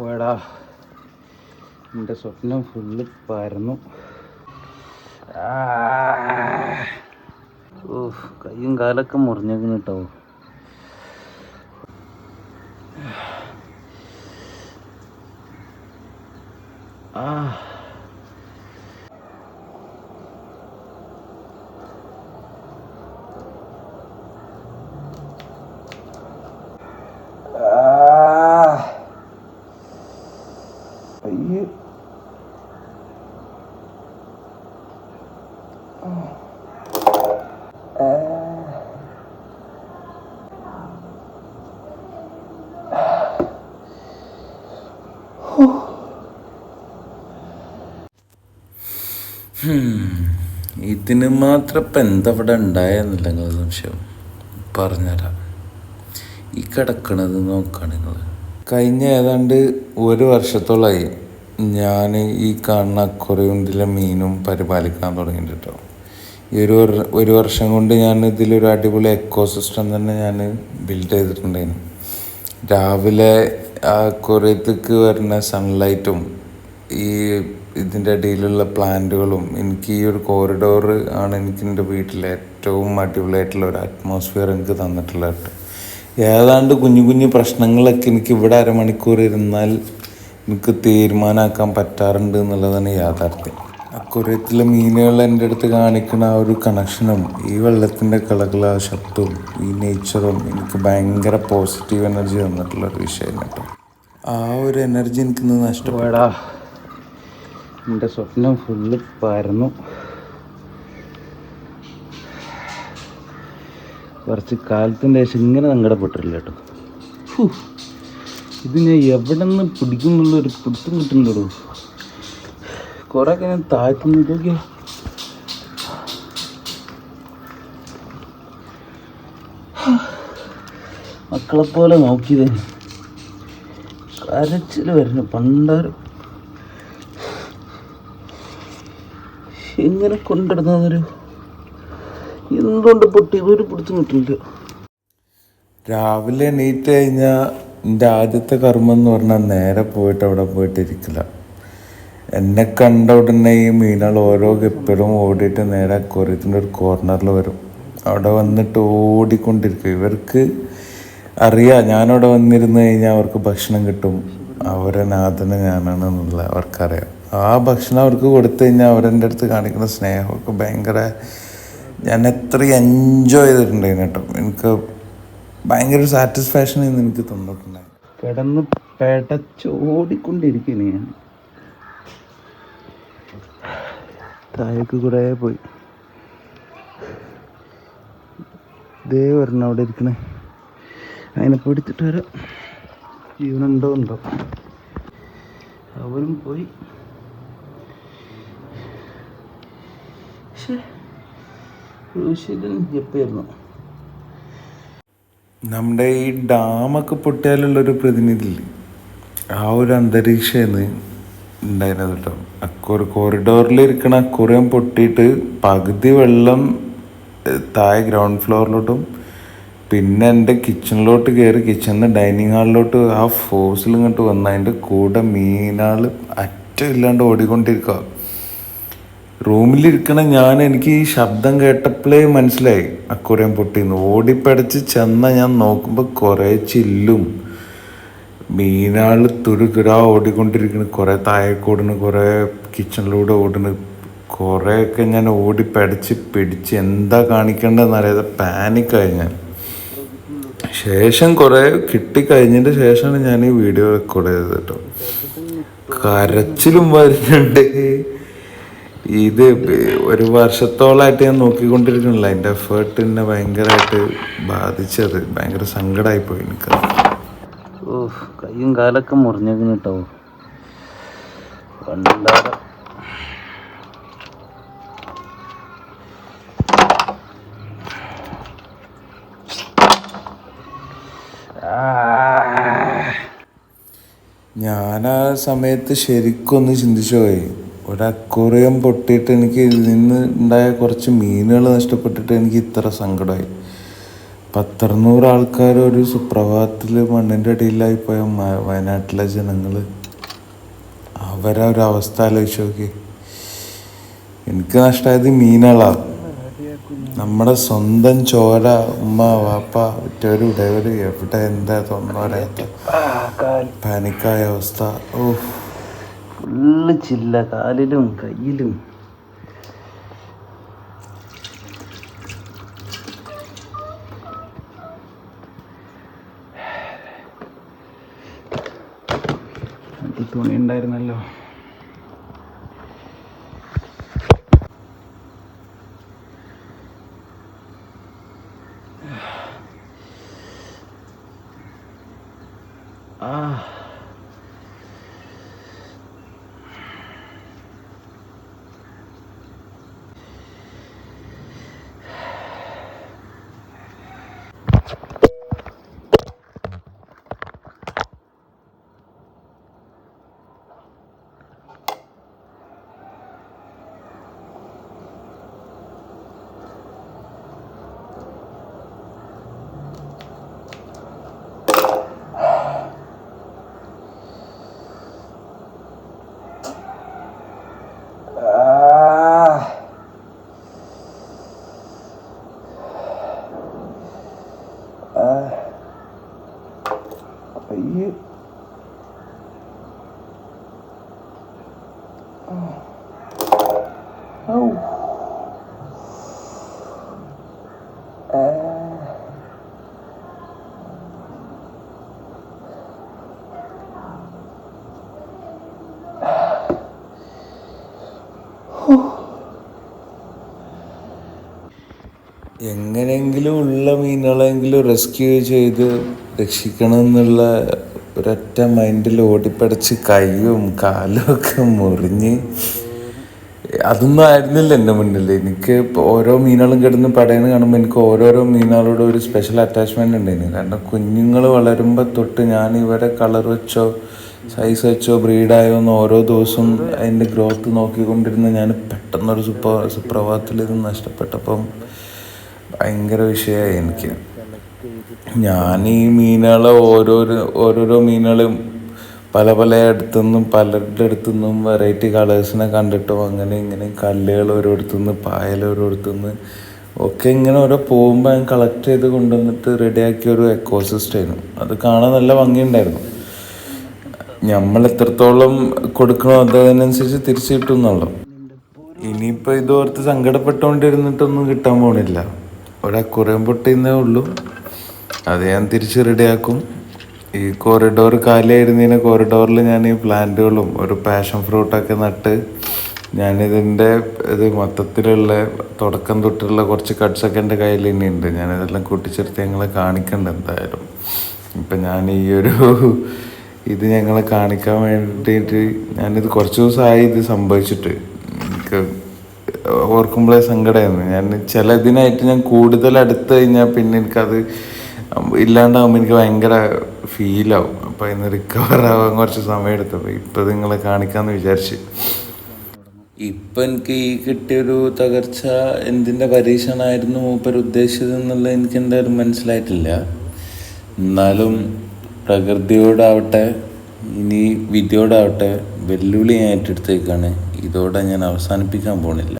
വേടാ എൻ്റെ സ്വപ്നം ഫുള്ള് പരന്നു. ഓ, കയ്യും കാലൊക്കെ മുറിഞ്ഞേക്കുന്നു കേട്ടോ. അയ്യോ, ഇതിന് മാത്രം ഇപ്പം എന്താ ഇവിടെ ഉണ്ടായെന്നില്ല നിങ്ങൾ സംശയം പറഞ്ഞുതരാം. ഈ കിടക്കണത് നോക്കുകയാണ് നിങ്ങൾ. കഴിഞ്ഞ ഏതാണ്ട് 1 വർഷത്തോളമായി ഞാൻ ഈ കാണുന്ന അക്വേറിയത്തിലെ മീനും പരിപാലിക്കാൻ തുടങ്ങിയിട്ട് കേട്ടോ. ഈ ഒരു വർഷം കൊണ്ട് ഞാൻ ഇതിലൊരു അടിപൊളി എക്കോസിസ്റ്റം തന്നെ ഞാൻ ബിൽഡ് ചെയ്തിട്ടുണ്ടായിരുന്നു. രാവിലെ ആ അക്വേറിയത്തേക്ക് വരുന്ന സൺലൈറ്റും ഈ ഇതിൻ്റെ ഇടയിലുള്ള പ്ലാന്റുകളും എനിക്ക് ഈ ഒരു കോറിഡോർ ആണ് എനിക്ക് എൻ്റെ വീട്ടിലെ ഏറ്റവും അടിപൊളിയായിട്ടുള്ള ഒരു അറ്റ്മോസ്ഫിയർ എനിക്ക് തന്നിട്ടുള്ളത്. ഏതാണ്ട് കുഞ്ഞു കുഞ്ഞു പ്രശ്നങ്ങളൊക്കെ എനിക്ക് ഇവിടെ അരമണിക്കൂർ ഇരുന്നാൽ എനിക്ക് തീരുമാനമാക്കാൻ പറ്റാറുണ്ട് എന്നുള്ളതാണ് യാഥാർത്ഥ്യം. അക്വേറിയത്തിലെ മീനുകൾ എൻ്റെ അടുത്ത് കാണിക്കുന്ന ആ ഒരു കണക്ഷനും ഈ വെള്ളത്തിൻ്റെ കളകള ശബ്ദവും ഈ നേച്ചറും എനിക്ക് ഭയങ്കര പോസിറ്റീവ് എനർജി തന്നിട്ടുള്ളൊരു വിഷയം കേട്ടോ. ആ ഒരു എനർജി എനിക്കിന്ന് നഷ്ടപ്പെടാ. എൻ്റെ സ്വപ്നം ഫുള്ള് പരന്നു. കുറച്ച് കാലത്തിൻ്റെ ശേഷം ഇങ്ങനെ സങ്കടപ്പെട്ടിട്ടില്ല കേട്ടോ. ഇത് ഞാൻ എവിടെ നിന്ന് പിടിക്കുന്നുള്ളൊരു പിടുത്തം കിട്ടുന്നുള്ളൂ. കുറേയൊക്കെ ഞാൻ താഴ്ത്തുന്നു. ഇതൊക്കെ മക്കളെപ്പോലെ നോക്കിയതേ കരച്ചിൽ വരുന്നു. പണ്ടാരും എങ്ങനെ കൊണ്ടിടുന്നൊരു എന്തുകൊണ്ട് പൊട്ടി ഒരു പിടിച്ചും കിട്ടില്ല. രാവിലെ എണീറ്റ് കഴിഞ്ഞാൽ എൻ്റെ ആദ്യത്തെ കർമ്മം എന്ന് പറഞ്ഞാൽ നേരെ പോയിട്ട് അവിടെ പോയിട്ടിരിക്കില്ല. എന്നെ കണ്ട ഉടനെ ഈ മീനുകൾ ഓരോ ഗപ്പിലും ഓടിയിട്ട് നേരെ അക്വേറിയത്തിൻ്റെ ഒരു കോർണറിൽ വരും. അവിടെ വന്നിട്ട് ഓടിക്കൊണ്ടിരിക്കും. ഇവർക്ക് അറിയാം ഞാനവിടെ വന്നിരുന്ന് കഴിഞ്ഞാൽ അവർക്ക് ഭക്ഷണം കിട്ടും, അവരെ നാഥന ഞാനാണെന്നുള്ള അവർക്കറിയാം. ആ ഭക്ഷണം അവർക്ക് കൊടുത്തു കഴിഞ്ഞാൽ അവരെൻ്റെ അടുത്ത് കാണിക്കുന്ന സ്നേഹമൊക്കെ ഭയങ്കര, ഞാൻ എത്ര എൻജോയ് ചെയ്തിട്ടുണ്ടായിരുന്നു കേട്ടോ. എനിക്ക് ഭയങ്കര സാറ്റിസ്ഫാക്ഷൻ എന്ന് എനിക്ക് തന്നിട്ടുണ്ടായിരുന്നു. കിടന്ന് പെടച്ചോടിക്കൊണ്ടിരിക്കുന്നു ഞാൻ. താഴേക്ക് കുറേ പോയി. ദേ വരണം അവിടെ ഇരിക്കണേ. അതിനെ പിടിച്ചിട്ട് വരാം. ജീവനുണ്ടോ ഉണ്ടോ. അവരും പോയി. എപ്പായിരുന്നു നമ്മുടെ ഈ ഡാമൊക്കെ പൊട്ടിയാലുള്ളൊരു പ്രതിനിധി, ആ ഒരു അന്തരീക്ഷമാണ് ഉണ്ടായിരുന്നത് കേട്ടോ. കോറിഡോറിലിരിക്കണ അക്വേറിയം പൊട്ടിയിട്ട് പകുതി വെള്ളം താഴെ ഗ്രൗണ്ട് ഫ്ലോറിലോട്ടും പിന്നെ എൻ്റെ കിച്ചണിലോട്ട് കയറി കിച്ചണിൽ നിന്ന് ഡൈനിങ് ഹാളിലോട്ട് ആ ഫോഴ്സിൽ ഇങ്ങോട്ട് വന്ന് അതിൻ്റെ കൂടെ മീനാൾ അറ്റമില്ലാണ്ട് ഓടിക്കൊണ്ടിരിക്കുക. റൂമിലിരിക്കണ എനിക്ക് ഈ ശബ്ദം കേട്ടപ്പോഴേ മനസ്സിലായി അക്വേറിയം പൊട്ടിന്ന്. ഓടിപ്പടച്ച് ചെന്ന ഞാൻ നോക്കുമ്പോൾ കുറേ ചില്ലും മീനാൾ തുരുതുരാ ഓടിക്കൊണ്ടിരിക്കുന്നു. കുറേ താഴേക്ക് ഓടുന്നു, കുറേ കിച്ചണിലൂടെ ഓടുന്നു. കുറേയൊക്കെ ഞാൻ ഓടിപ്പടച്ച് പിടിച്ച് എന്താ കാണിക്കേണ്ടതെന്നറിയാതെ പാനിക്കായി ഞാൻ. ശേഷം കുറേ കിട്ടിക്കഴിഞ്ഞതിൻ്റെ ശേഷമാണ് ഞാൻ ഈ വീഡിയോ റെക്കോർഡ് ചെയ്തത് കേട്ടോ. കരച്ചിലും വരുന്നുണ്ട്. ഇത് 1 വർഷത്തോളമായിട്ട് ഞാൻ നോക്കിക്കൊണ്ടിരിക്കണില്ല. എൻ്റെ എഫേർട്ട് എന്നെ ഭയങ്കരമായിട്ട് ബാധിച്ചത്. ഭയങ്കര സങ്കടമായിപ്പോയി എനിക്ക്. ഓ, കയ്യും കാലൊക്കെ മുറിഞ്ഞേക്കുന്നു കേട്ടോ. പണ്ടാരം ഞാൻ ആ സമയത്ത് ശരിക്കൊന്ന് ചിന്തിച്ചു പോയി. ഒരു അക്വേറിയം പൊട്ടിയിട്ട് എനിക്ക് ഇതിൽ നിന്ന് ഉണ്ടായ കുറച്ച് മീനുകൾ നഷ്ടപ്പെട്ടിട്ട് എനിക്ക് ഇത്ര സങ്കടമായി. 100 ആൾക്കാർ ഒരു സുപ്രഭാതത്തിൽ മണ്ണിൻ്റെ അടിയിലായി പോയ വയനാട്ടിലെ ജനങ്ങൾ, അവരെ ഒരു അവസ്ഥ ആലോചിച്ച് നോക്കി. എനിക്ക് നഷ്ടമായത് മീനുകളാണ്. നമ്മുടെ സ്വന്തം ചോര, ഉമ്മ വാപ്പ ഉറ്റവരും ഉടയവരും എവിടെ എന്താ തൊന്നും അറിയാത്ത പാനിക്കായ അവസ്ഥ. ഫുള്ള് ചില്ല കാലിലും കയ്യിലും. തുണി ഉണ്ടായിരുന്നല്ലോ. അയ്യോ, എങ്ങനെയെങ്കിലും ഉള്ള മീനുകളെങ്കിലും റെസ്ക്യൂ ചെയ്ത് രക്ഷിക്കണം എന്നുള്ള ഒരൊറ്റ മൈൻഡിൽ ഓടിപ്പടച്ച് കൈയും കാലും ഒക്കെ മുറിഞ്ഞ്, അതൊന്നും ആയിരുന്നില്ല എൻ്റെ മുന്നിൽ. എനിക്ക് ഓരോ മീനുകളും കിടന്ന് പടയുന്ന കാണുമ്പോൾ എനിക്ക് ഓരോരോ മീനുകളോട് ഒരു സ്പെഷ്യൽ അറ്റാച്ച്മെൻ്റ് ഉണ്ടായിരുന്നു. കാരണം കുഞ്ഞുങ്ങൾ വളരുമ്പോൾ തൊട്ട് ഞാൻ ഇവരെ കളർ വെച്ചോ സൈസ് വെച്ചോ ബ്രീഡായോ എന്ന് ഓരോ ദിവസവും അതിൻ്റെ ഗ്രോത്ത് നോക്കിക്കൊണ്ടിരുന്ന ഞാൻ പെട്ടെന്നൊരു സുപ്രഭാതത്തിൽ ഇത് നഷ്ടപ്പെട്ടപ്പം ഭയങ്കര വിഷയമായി എനിക്ക്. ഞാൻ ഈ മീനുകളെ ഓരോരോ മീനുകളും പല അടുത്തുനിന്നും പലരുടെ അടുത്തുനിന്നും വെറൈറ്റി കളേഴ്സിനെ കണ്ടിട്ടും അങ്ങനെ ഇങ്ങനെ കല്ലുകൾ ഓരോരുത്തുനിന്ന് പായൽ ഓരോരുത്തുനിന്ന് ഒക്കെ ഇങ്ങനെ ഓരോ പോകുമ്പോൾ ഞാൻ കളക്ട് ചെയ്ത് കൊണ്ടുവന്നിട്ട് റെഡിയാക്കിയ ഒരു എക്കോസിസ്റ്റമായിരുന്നു. അത് കാണാൻ നല്ല ഭംഗിയുണ്ടായിരുന്നു. നമ്മൾ എത്രത്തോളം കൊടുക്കണോ അതിനനുസരിച്ച് തിരിച്ചു കിട്ടും എന്നുള്ളൂ. ഇനിയിപ്പോൾ ഇതോർത്ത് സങ്കടപ്പെട്ടുകൊണ്ടിരുന്നിട്ടൊന്നും കിട്ടാൻ പോണില്ല. ഒരക്കുറയും പൊട്ടിന്നേ ഉള്ളൂ. അത് ഞാൻ തിരിച്ച് റെഡിയാക്കും. ഈ കോറിഡോർ കാലിയായിരുന്നതിന് കോറിഡോറിൽ ഞാൻ ഈ പ്ലാന്റുകളും ഒരു പാഷൻ ഫ്രൂട്ടൊക്കെ നട്ട് ഞാനിതിൻ്റെ ഇത് മൊത്തത്തിലുള്ള തുടക്കം തൊട്ടുള്ള കുറച്ച് കട്ട്സൊക്കെ എൻ്റെ കയ്യിൽ ഇനിയുണ്ട്. ഞാനിതെല്ലാം കൂട്ടിച്ചേർത്ത് ഞങ്ങളെ കാണിക്കണ്ട എന്തായാലും. ഇപ്പം ഞാൻ ഈ ഒരു ഇത് ഞങ്ങളെ കാണിക്കാൻ വേണ്ടിയിട്ട് ഞാനിത് കുറച്ച് ദിവസമായി ഇത് സംഭവിച്ചിട്ട്. എനിക്ക് ഓർക്കുമ്പോഴേ സങ്കടമായിരുന്നു. ഞാൻ ചിലതിനായിട്ട് ഞാൻ കൂടുതൽ അടുത്ത് കഴിഞ്ഞാൽ പിന്നെ എനിക്കത് ഇല്ലാണ്ടാകുമ്പോൾ എനിക്ക് ഭയങ്കര ഫീലാവും. അപ്പോൾ ഇന്ന് റിക്കവർ ആവാൻ കുറച്ച് സമയം എടുത്തപ്പോൾ ഇപ്പം നിങ്ങളെ കാണിക്കാമെന്ന് വിചാരിച്ച്. ഇപ്പം എനിക്ക് ഈ കിട്ടിയൊരു തകർച്ച എന്തിൻ്റെ പരീക്ഷണമായിരുന്നു മൂപ്പർ ഉദ്ദേശിച്ചതെന്നുള്ളത് എനിക്ക് എന്തായാലും മനസ്സിലായിട്ടില്ല. എന്നാലും പ്രകൃതിയോടാവട്ടെ ഇനി വിധിയോടാവട്ടെ വെല്ലുവിളി ഞാൻ ഏറ്റെടുത്തേക്കാണ്. ഇതോടെ ഞാൻ അവസാനിപ്പിക്കാൻ പോണില്ല.